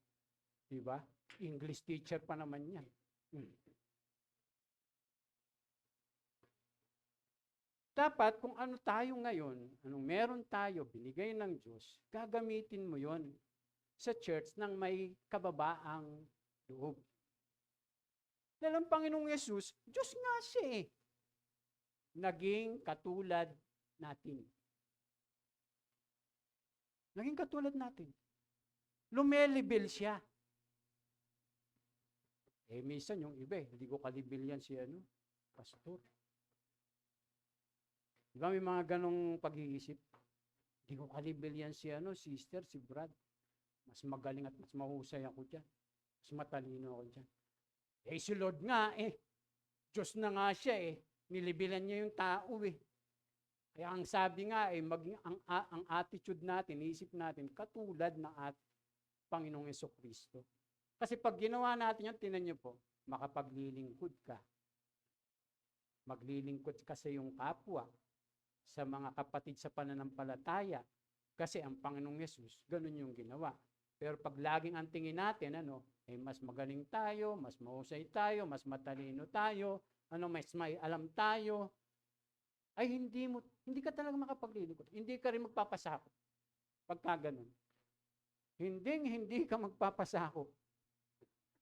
Diba? English teacher pa naman yan. Dapat, kung ano tayo ngayon, anong meron tayo, binigay ng Diyos, gagamitin mo yon sa church ng may kababaang loob. Dahil ang Panginoong Yesus, Diyos nga siya eh. Naging katulad natin. Naging katulad natin. Lumelibil siya. Eh, minsan yung iba hindi ko kalibil yan si pastor. Diba may mga ganong pag-iisip? Hindi ko kalibil yan si sister, si Brad. Mas magaling at mas mahusay ako dyan. Mas matalino ako dyan. Eh, si Lord nga Diyos na nga siya nilibilan niya yung tao Kaya ang sabi nga maging ang attitude natin, isip natin, katulad ng Panginoong Jesucristo. Kasi pag ginawa natin yan, tinan niyo po, makapaglilingkod ka. Maglilingkod ka sa iyong kapwa, sa mga kapatid sa pananampalataya. Kasi ang Panginoong Yesus, ganun yung ginawa. Pero pag laging ang tingin natin, mas magaling tayo, mas mahusay tayo, mas matalino tayo, mas may alam tayo, ay hindi ka talaga makapaglilingkod. Hindi ka rin magpapasakop. Pagka ganun. Hindi ka magpapasakop.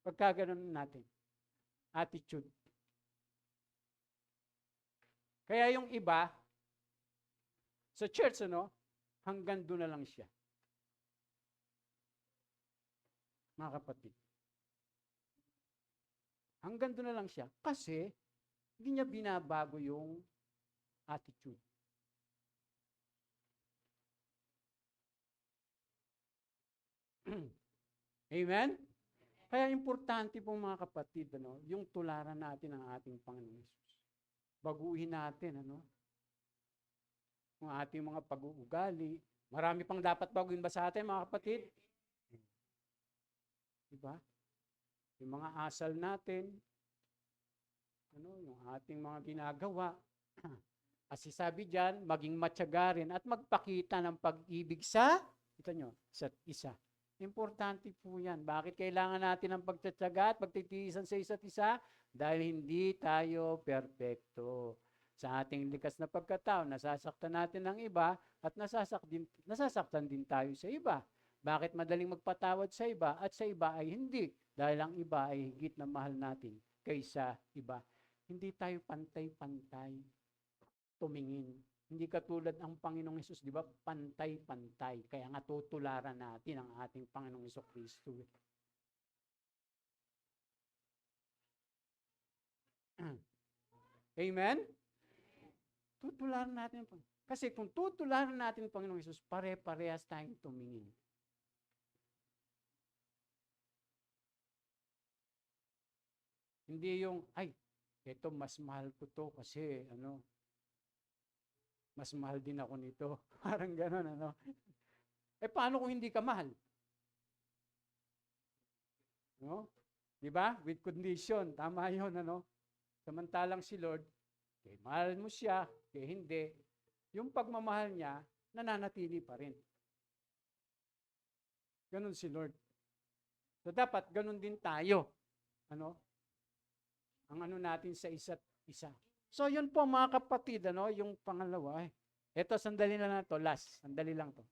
Pagka ganun natin. Attitude. Kaya yung iba, sa church, hanggang doon na lang siya. Mga kapatid. Hanggang doon na lang siya. Kasi, hindi niya binabago yung attitude. Amen? Kaya importante po mga kapatid, yung tularan natin ang ating Panginoon Yesus. Baguhin natin, yung ating mga pag-uugali, Marami pang dapat baguhin ba sa atin, mga kapatid? Diba? Yung mga asal natin, yung ating mga ginagawa. Kasi sabi diyan, maging matyaga rin at magpakita ng pag-ibig sa, ito nyo, isa't isa. Importante po yan. Bakit kailangan natin ng pagtatyaga at pagtitiisan sa isa't isa? Dahil hindi tayo perpekto. Sa ating likas na pagkatao, nasasaktan natin ng iba at nasasaktan din tayo sa iba. Bakit madaling magpatawad sa iba at sa iba ay hindi? Dahil ang iba ay higit na mahal natin kaysa iba. Hindi tayo pantay-pantay tumingin. Hindi katulad ang Panginoong Hesus, di ba? Pantay-pantay. Kaya nga tutularan natin ang ating Panginoong Hesukristo. Amen? Tutularan natin. Kasi kung tutularan natin ang Panginoong Hesus, pare-parehas tayong tumingin. Hindi yung, ito mas mahal ko to kasi mas mahal din ako nito. Parang gano'n, paano kung hindi ka mahal? No? Di ba? With condition. Tama yun, Samantalang si Lord, mahal mo siya, hindi. Yung pagmamahal niya, nananatili pa rin. Ganun si Lord. So, dapat ganun din tayo. Ang natin sa isa't isa. So, yun po mga kapatid, yung pangalawa. Ito, sandali lang na to. Last. Sandali lang to.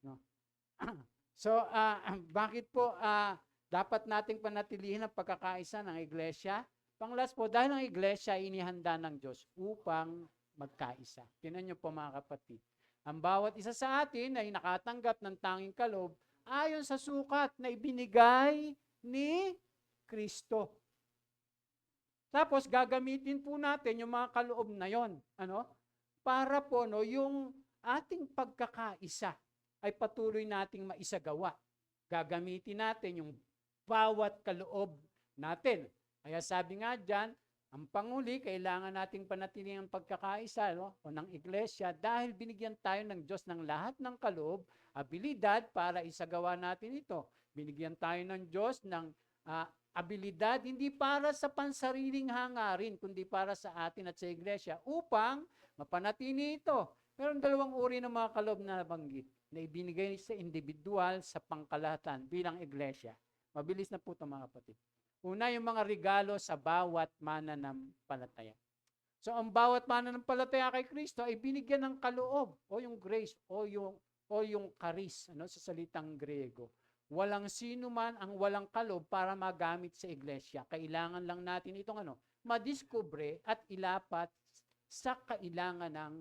So, bakit po dapat nating panatilihin ang pagkakaisa ng iglesia? Panglas po, dahil ang iglesia ay inihanda ng Diyos upang magkaisa. Tingnan niyo po mga kapatid. Ang bawat isa sa atin ay nakatanggap ng tanging kaloob ayon sa sukat na ibinigay ni Kristo. Tapos gagamitin po natin yung mga kaloob na yon, para po yung ating pagkakaisa ay patuloy nating maisagawa. Gagamitin natin yung bawat kaloob natin. Kaya sabi nga diyan, ang panguli, kailangan nating panatilihin ang pagkakaisa o ng iglesia dahil binigyan tayo ng Diyos ng lahat ng kaloob, abilidad para isagawa natin ito. Binigyan tayo ng Diyos ng abilidad hindi para sa pansariling hangarin, kundi para sa atin at sa iglesia upang mapanatili ito. Meron dalawang uri ng mga kaloob na nabanggit na ibinigay sa individual sa pangkalahatan bilang iglesia. Mabilis na po ito mga kapatid. Una, yung mga regalo sa bawat mananampalataya. So, ang bawat mananampalataya kay Kristo ay binigyan ng kaloob o yung grace o yung charis, sa salitang Griego. Walang sino man ang walang kaloob para magamit sa iglesia. Kailangan lang natin itong madiskubre at ilapat sa kailangan ng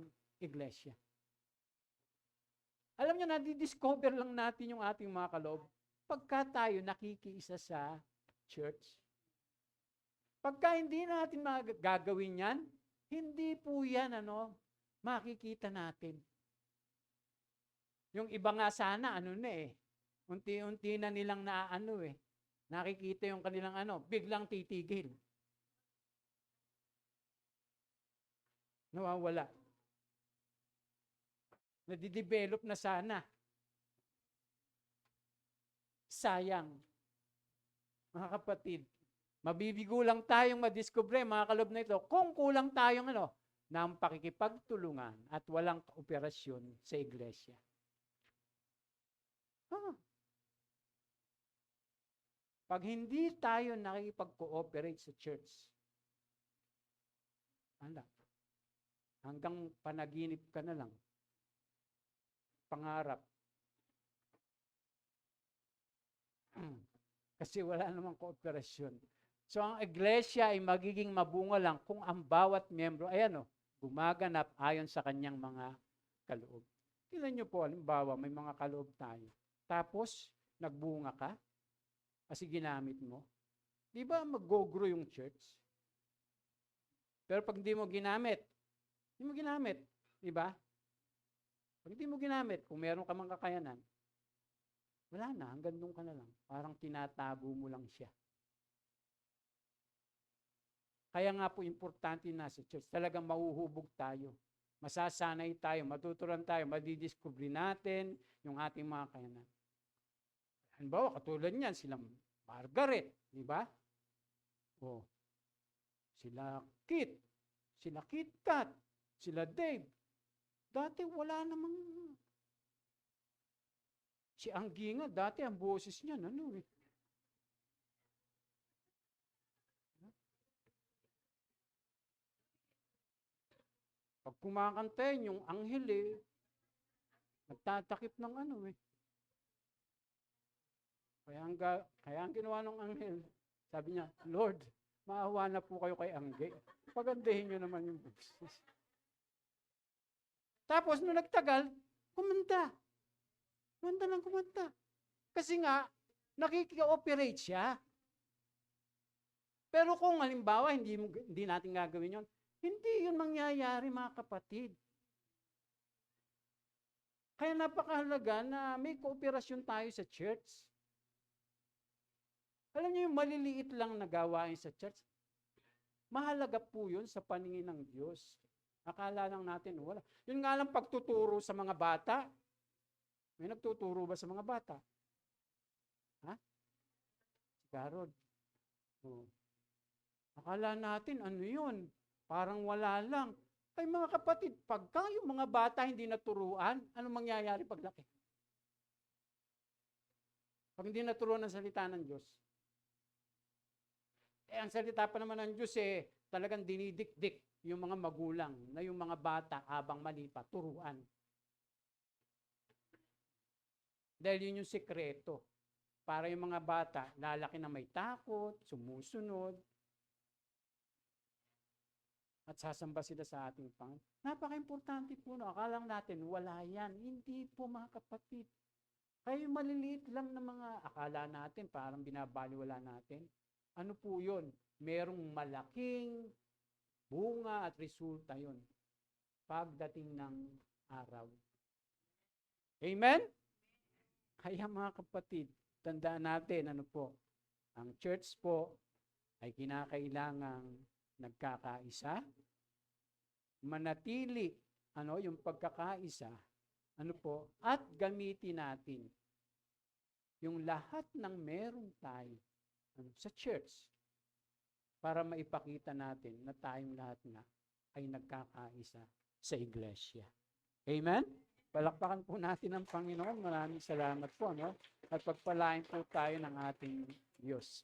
iglesia. Alam niyo, nadidiscover lang natin yung ating mga kaloob pagka tayo nakikiisa sa church. Pagka hindi natin magagawin yan, hindi po yan, makikita natin. Yung iba nga sana, unti-unti na nilang nakikita yung kanilang biglang titigil. Nawawala. Nadidevelop na sana. Sayang. Mga kapatid, mabibigo lang tayong madiskubre, mga kaloob na ito, kung kulang tayong ng pakikipagtulungan at walang kooperasyon sa iglesia. Pag hindi tayo nakikipag-cooperate sa church, hanggang panaginip ka na lang, pangarap. Kasi wala namang kooperasyon. So, ang iglesia ay magiging mabunga lang kung ang bawat miyembro, gumaganap ayon sa kanyang mga kaloob. Tingnan niyo po, halimbawa, may mga kaloob tayo. Tapos, nagbunga ka, kasi ginamit mo. Di ba mag-go-grow yung church? Pero pag hindi mo ginamit, di ba? Pag hindi mo ginamit, kung meron ka mang kakayanan, wala na, hanggang doon ka na lang. Parang tinatago mo lang siya. Kaya nga po, importante na sa church, talagang mahuhubog tayo. masasanay tayo, matuturuan tayo, madidiscover natin yung ating mga kakayanan. Halimbawa, katulad niyan, silang Margaret, di ba? O, sila Kit, sila KitKat, sila Dave. Dati wala namang... Si Anggi nga, dati ang boses niya, ano eh. Pag kumakanta yun, yung anghel eh, nagtatakip ng ano eh. Kaya ang ginawa ng anghel, sabi niya, Lord, maawa na po kayo kay Angge. Pagandahin niyo naman yung boses. Tapos, nung nagtagal, kumanta. Kumanta lang kumanta. Kasi nga, nakiki-operate siya. Pero kung halimbawa, hindi natin gagawin yon, hindi yun mangyayari, mga kapatid. Kaya napakahalaga na may kooperasyon tayo sa church. Alam niyo yung maliliit lang na gawain sa church, mahalaga po yun sa paningin ng Diyos. Akala lang natin, wala. Yun nga lang pagtuturo sa mga bata. May nagtuturo ba sa mga bata? Ha? Si Garod. Oh. Akala natin, ano yun? Parang wala lang. Ay mga kapatid, pagka yung mga bata hindi naturuan, ano mangyayari paglaki? Pag hindi naturuan ng salita ng Diyos. Ang salita pa naman ng Diyos talagang dinidikdik yung mga magulang na yung mga bata habang mali pa, turuan. Dahil yun yung sikreto. Para yung mga bata, lalaki na may takot, sumusunod, at sasamba sila sa ating Panginoon. Napaka-importante po, no? Akala natin, wala yan. Hindi po, mga kapatid. Kaya yung maliliit lang na mga akala natin, parang binabaliwala natin. Ano po yun? Merong malaking bunga at resulta yun pagdating ng araw. Amen? Kaya mga kapatid, tandaan natin, ano po, ang church po ay kinakailangang nagkakaisa, manatili, yung pagkakaisa, at gamitin natin yung lahat ng meron tayo sa church para maipakita natin na tayong lahat nga ay nagkakaisa sa iglesia. Amen? Palakpakan po natin ang Panginoon. Maraming salamat po. At pagpalain po tayo ng ating Diyos.